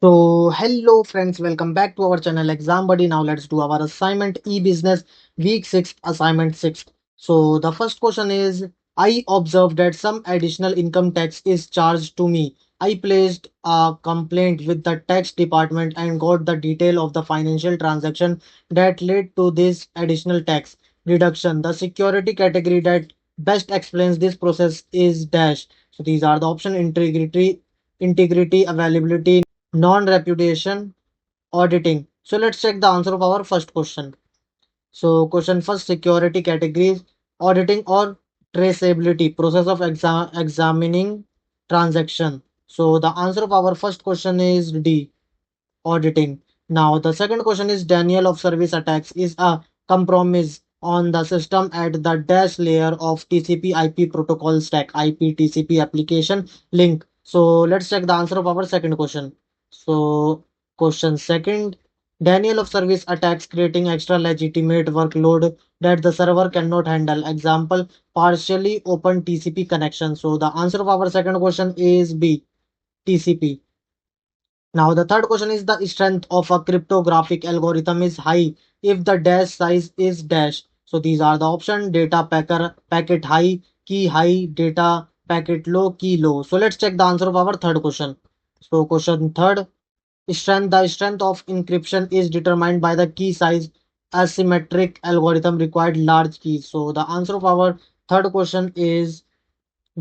Hello friends, welcome back to our channel Exam Buddy. Now let's do our assignment e-business week 6 assignment 6. So the first question is, I observed that some additional income tax is charged to me. I placed a complaint with the tax department and got the detail of the financial transaction that led to this additional tax deduction. The security category that best explains this process is dash. So these are the option: integrity, availability, non-reputation, auditing. So let's check the answer of our first question. So question first, security categories: auditing or traceability, process of examining transaction. So the answer of our first question is D, auditing. Now the second question is, denial of service attacks is a compromise on the system at the dash layer of TCP IP protocol stack, IP TCP application link. So let's check the answer of our second question. So question second, denial of service attacks creating extra legitimate workload that the server cannot handle. Example, partially open TCP connection. So the answer of our second question is B, TCP. Now the third question is, the strength of a cryptographic algorithm is high if the dash size is dash. So these are the option: data packet high, key high, data packet low, key low. So let's check the answer of our third question. So question third, the strength of encryption is determined by the key size. Asymmetric algorithm required large keys. So the answer of our third question is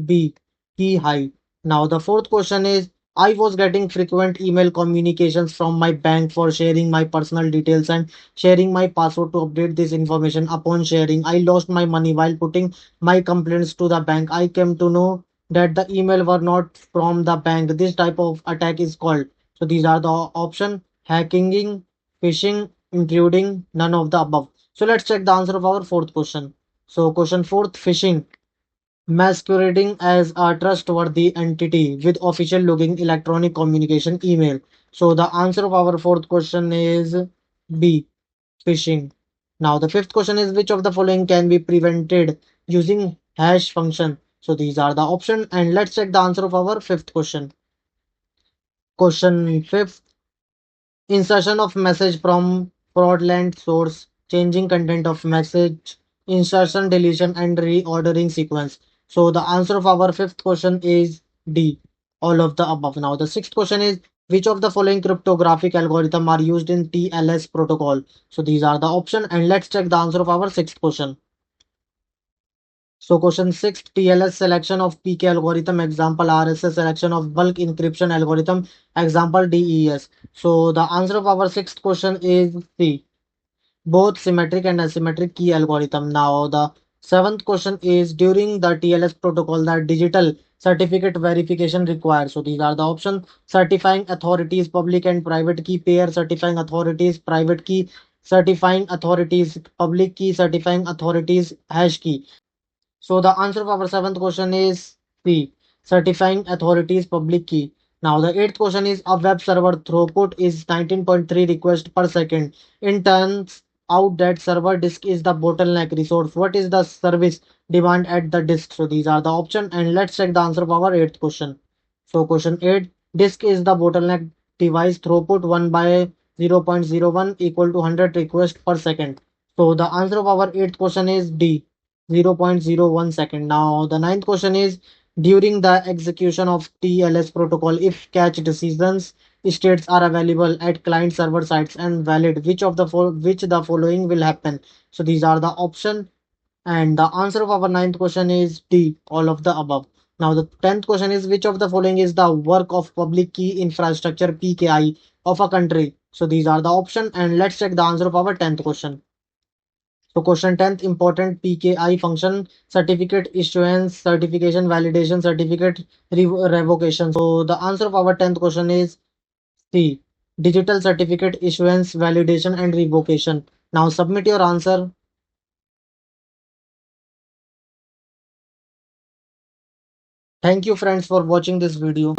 B, key high. Now the fourth question is, I was getting frequent email communications from my bank for sharing my personal details and sharing my password to update this information. Upon sharing, I lost my money while putting my complaints to the bank. I came to know that the email were not from the bank. This type of attack is called. So these are the option: hacking, phishing, including none of the above. So let's check the answer of our fourth question. So question fourth, phishing, masquerading as a trustworthy entity with official login electronic communication email. So the answer of our fourth question is B, phishing. Now the fifth question is, which of the following can be prevented using hash function? So these are the option, and let's check the answer of our fifth question. Question fifth, insertion of message from fraudulent source, changing content of message, insertion, deletion, and reordering sequence. So the answer of our fifth question is D, all of the above. Now the sixth question is, which of the following cryptographic algorithm are used in TLS protocol? So these are the option, and let's check the answer of our sixth question. So question 6, TLS selection of PK algorithm, example RSS selection of bulk encryption algorithm, example DES. So the answer of our sixth question is C, both symmetric and asymmetric key algorithm. Now the seventh question is, during the TLS protocol, the digital certificate verification required. So these are the options: certifying authorities, public and private key pair, certifying authorities, private key, certifying authorities, public key, certifying authorities, hash key. So the answer of our seventh question is C, certifying authorities public key. Now the eighth question is, a web server throughput is 19.3 requests per second. It turns out that server disk is the bottleneck resource. What is the service demand at the disk? So these are the option, and let's check the answer of our eighth question. So question 8, disk is the bottleneck device, throughput 1 by 0.01 equal to 100 requests per second. So the answer of our eighth question is D, 0.01 second. Now the ninth question is, during the execution of TLS protocol, if catch decisions states are available at client server sites and valid, which the following will happen? So these are the option, and the answer of our ninth question is D, all of the above. Now the 10th question is, which of the following is the work of public key infrastructure PKI of a country? So these are the option, and let's check the answer of our 10th question. So question 10th, important PKI function: certificate issuance, certification, validation, certificate revocation. So the answer of our 10th question is C, digital certificate issuance, validation, and revocation. Now submit your answer. Thank you friends for watching this video.